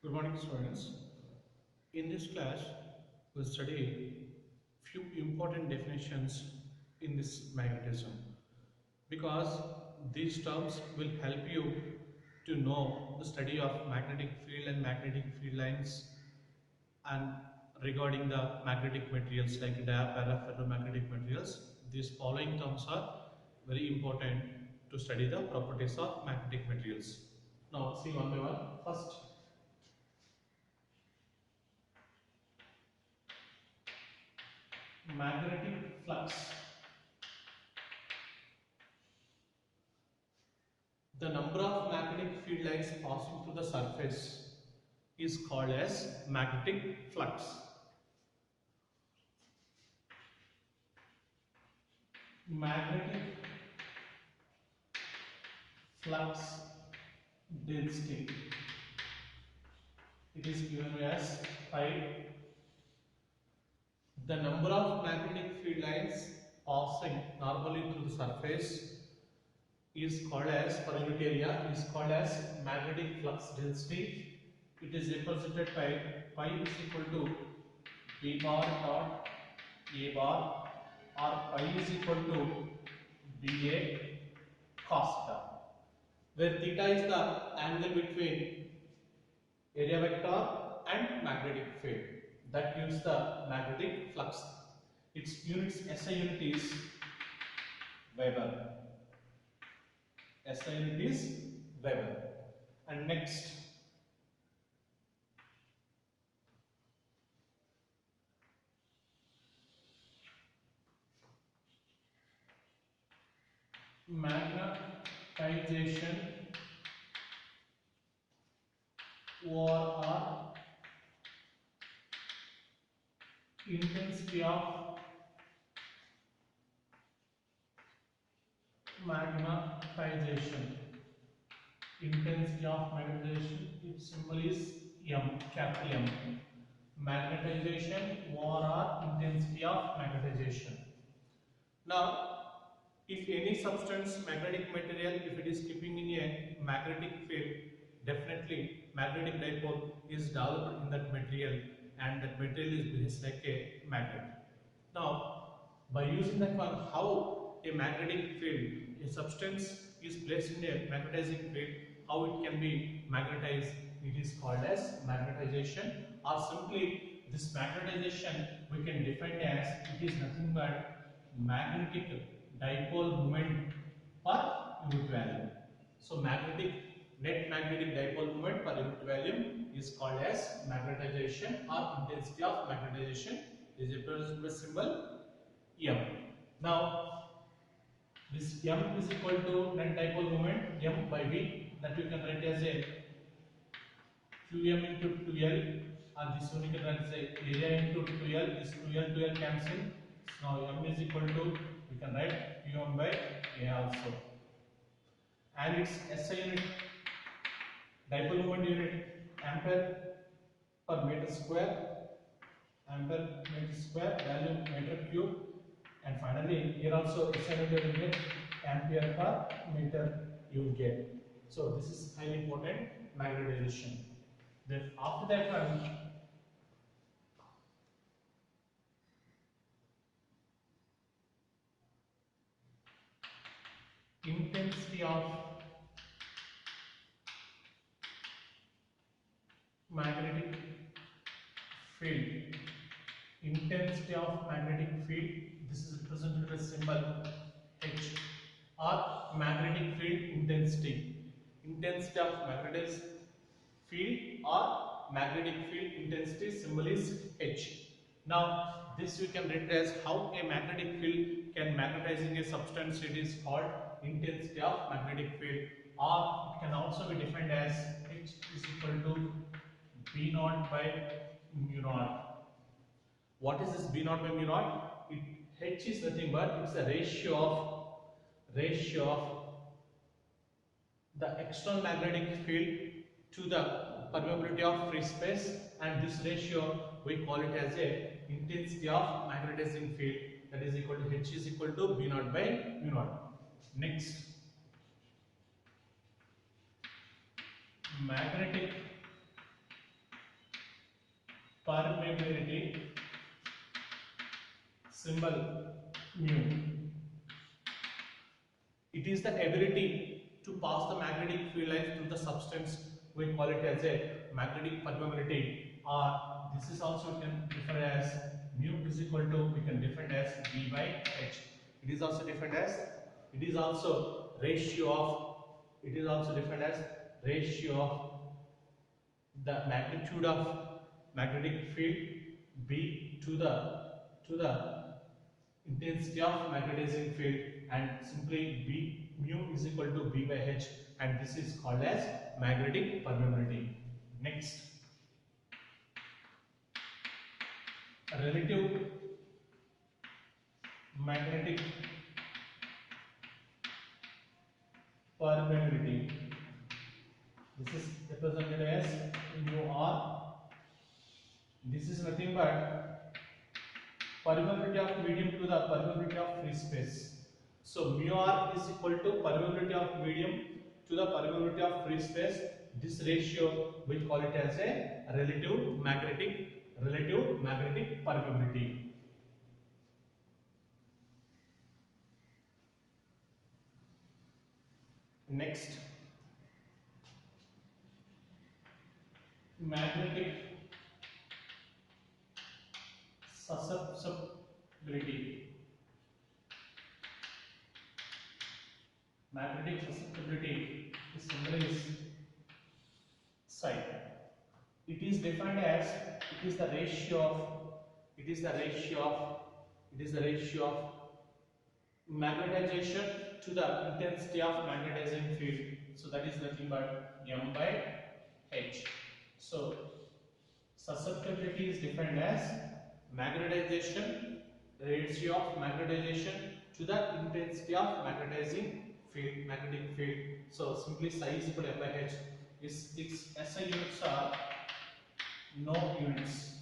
Good morning, students. In this class, we'll study few important definitions in this magnetism because these terms will help you to know the study of magnetic field and magnetic field lines and regarding the magnetic materials like dia, para, ferromagnetic materials. These following terms are very important to study the properties of magnetic materials. Now, see one by one. First, magnetic flux. The number of magnetic field lines passing through the surface is called as magnetic flux. Magnetic flux density. It is given as pi. The number of magnetic field lines passing normally through the surface is called as, per unit area, is called as magnetic flux density. It is represented by pi is equal to B bar dot A bar, or pi is equal to BA cos theta, where theta is the angle between area vector and magnetic field. That gives the magnetic flux. Its units, SI unit is Weber. SI unit is Weber. And next, magnetization or intensity of magnetization. Intensity of magnetization, its symbol is M, capital M. Magnetization or intensity of magnetization. Now, if any substance, magnetic material, if it is keeping in a magnetic field, definitely magnetic dipole is developed in that material, and that material is behaves like a magnet. Now, by using that one, how a magnetic field, a substance is placed in a magnetizing field, how it can be magnetized, it is called as magnetization, or simply this magnetization we can define as it is nothing but magnetic dipole moment per unit value. So magnetic net magnetic dipole moment per unit value is called as magnetization, or intensity of magnetization is represented by symbol M. Now this M is equal to net dipole moment M by V, that you can write as a Qm into 2L, and this one you can write as a area into 2L. This 2L cancel. Now M is equal to, we can write Qm by A also, and its SI unit, dipole moment unit, ampere per meter square, ampere meter square, value meter cube, and finally here also SI unit you get ampere per meter you will get. So this is highly important, magnetization. Then after that one, intensity of magnetic field. Intensity of magnetic field, this is represented with symbol H, or magnetic field intensity. Intensity of magnetic field or magnetic field intensity, symbol is H. Now this we can write as how a magnetic field can magnetizing a substance, it is called intensity of magnetic field, or it can also be defined as H is equal to B naught by mu naught. What is this B naught by mu naught? H is nothing but it's a ratio of the external magnetic field to the permeability of free space, and this ratio we call it as a intensity of magnetizing field, that is equal to H is equal to B naught by mu naught. Next, magnetic permeability, symbol mu. It is the ability to pass the magnetic field lines through the substance. We call it as a magnetic permeability, or this is also can defined as mu is equal to, we can define as V by H. It is also defined as, it is also ratio of, it is also defined as ratio of the magnitude of magnetic field B to the intensity of magnetizing field, and simply B mu is equal to B by H, and this is called as magnetic permeability. Next, relative magnetic permeability. This is represented as mu R. This is nothing but permeability of medium to the permeability of free space. So mu R is equal to permeability of medium to the permeability of free space. This ratio we call it as a relative magnetic permeability. Next, magnetic susceptibility. Magnetic susceptibility, the symbol is psi. It is defined as, it is the ratio of magnetization to the intensity of magnetizing field. So that is nothing but M by H. So susceptibility is defined as magnetization, ratio of magnetization to the intensity of magnetizing field, magnetic field. So simply psi is equal to M by H. Its SI units are no units.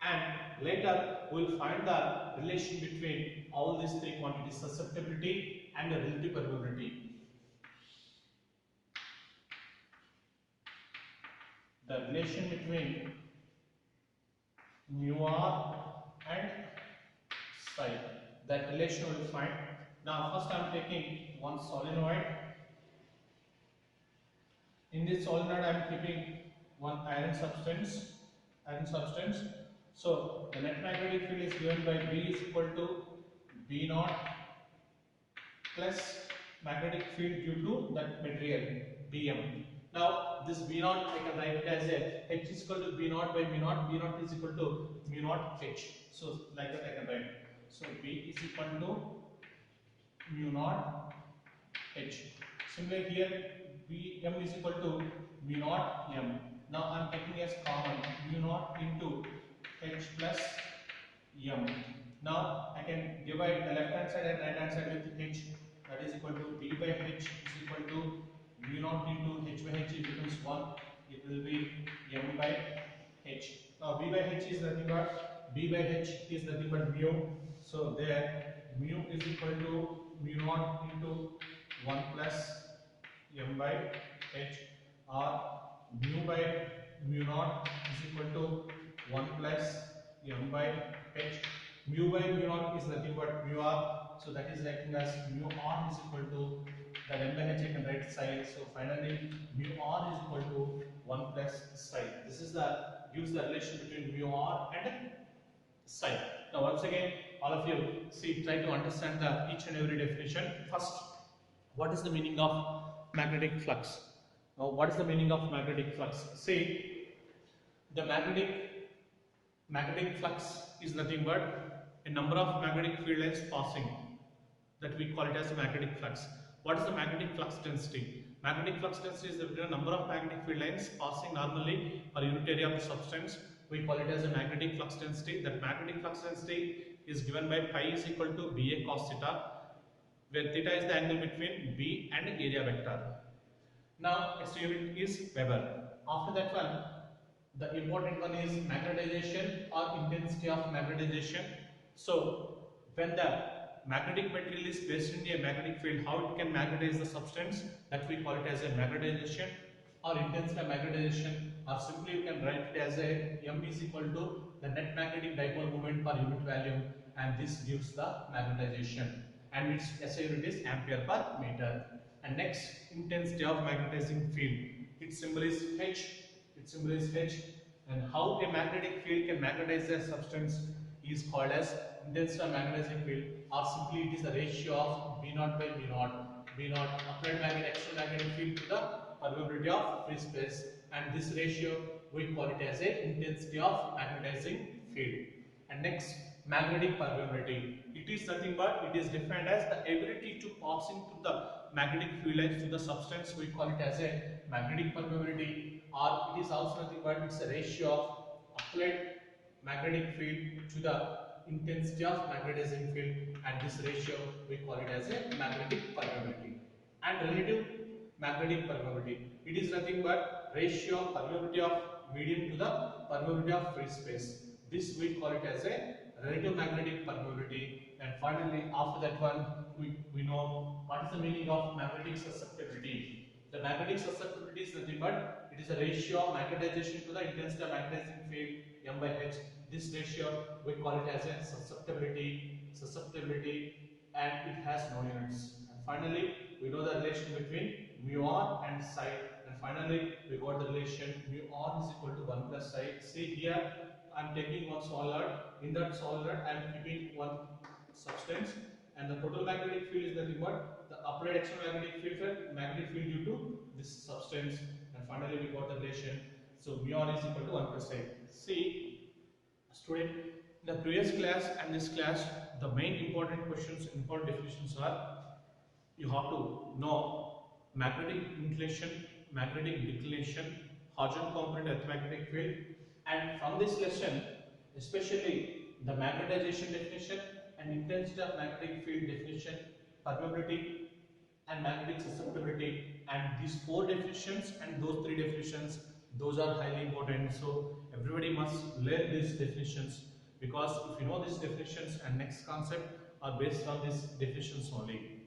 And later we will find the relation between all these three quantities, susceptibility and the relative permeability. The relation between mu R and psi. That relation we will find. Now first I am taking one solenoid. In this solenoid I am keeping one iron substance. So the net magnetic field is given by B is equal to B naught plus magnetic field due to that material Bm. Now this B naught I can write it as a H is equal to B naught by mu naught. B naught is equal to mu naught H. So like that I can write. So B is equal to mu naught H. Similarly here Bm is equal to mu naught M. Now I am taking as common mu naught into H plus M. Now I can divide the left hand side and right hand side with H. That is equal to B by H is equal to mu naught into H by H. It becomes 1. It will be M by H. Now B by H is nothing but mu. So there mu is equal to mu naught into 1 plus M by H, or mu by mu naught is equal to 1 plus M by H. Mu by mu naught is nothing but mu R. So that is acting as mu R is equal to that M by H I can write psi. So finally mu R is equal to 1 plus psi. This is gives the relation between mu R and psi. Now once again all of you try to understand each and every definition. First, what is the meaning of magnetic flux? Now what is the meaning of magnetic flux? See, the magnetic flux is nothing but a number of magnetic field lines passing, that we call it as a magnetic flux. What is the magnetic flux density? Magnetic flux density is the number of magnetic field lines passing normally per unit area of the substance. We call it as a magnetic flux density. That magnetic flux density is given by pi is equal to Ba cos theta, where theta is the angle between B and area vector. Now SI unit is Weber. After that one, the important one is magnetization or intensity of magnetization. So when the magnetic material is placed in a magnetic field, how it can magnetize the substance, that we call it as a magnetization. or intensity of magnetization, or simply you can write it as a m is equal to the net magnetic dipole moment per unit volume, and this gives the magnetization, and its SI unit is ampere per meter. And next, intensity of magnetizing field. Its symbol is H. Its symbol is H. And how a magnetic field can magnetize a substance is called as intensity of magnetizing field, or simply it is the ratio of B naught by B naught. B naught applied magnetic external magnetic field to the permeability of free space, and this ratio we call it as a intensity of magnetizing field. And next, magnetic permeability. It is nothing but it is defined as the ability to passing through the magnetic field lines to the substance. We call it as a magnetic permeability, or it is also nothing but it's a ratio of applied magnetic field to the intensity of magnetizing field, and this ratio we call it as a magnetic permeability. And relative magnetic permeability, it is nothing but ratio of permeability of medium to the permeability of free space. This we call it as a relative magnetic permeability. And finally, after that one, we know what is the meaning of magnetic susceptibility. The magnetic susceptibility is nothing but it is a ratio of magnetization to the intensity of magnetizing field m by h. This ratio we call it as a susceptibility, and it has no units. And finally, we know the relation between mu r and psi, and finally we got the relation mu r is equal to 1 plus psi. See here, I am taking one solid. In that solid, I am keeping one substance, and the total magnetic field is nothing but the applied external magnetic field due to this substance. And finally, we got the relation. So mu r is equal to 1 plus psi. See, student, in the previous class and this class, the main important questions, important definitions are: you have to know magnetic inclination, magnetic declination, horizontal component electromagnetic field, and from this lesson, especially the magnetization definition and intensity of magnetic field definition, permeability and magnetic susceptibility, and these four definitions and those three definitions, those are highly important. So everybody must learn these definitions, because if you know these definitions and next concept are based on these definitions only.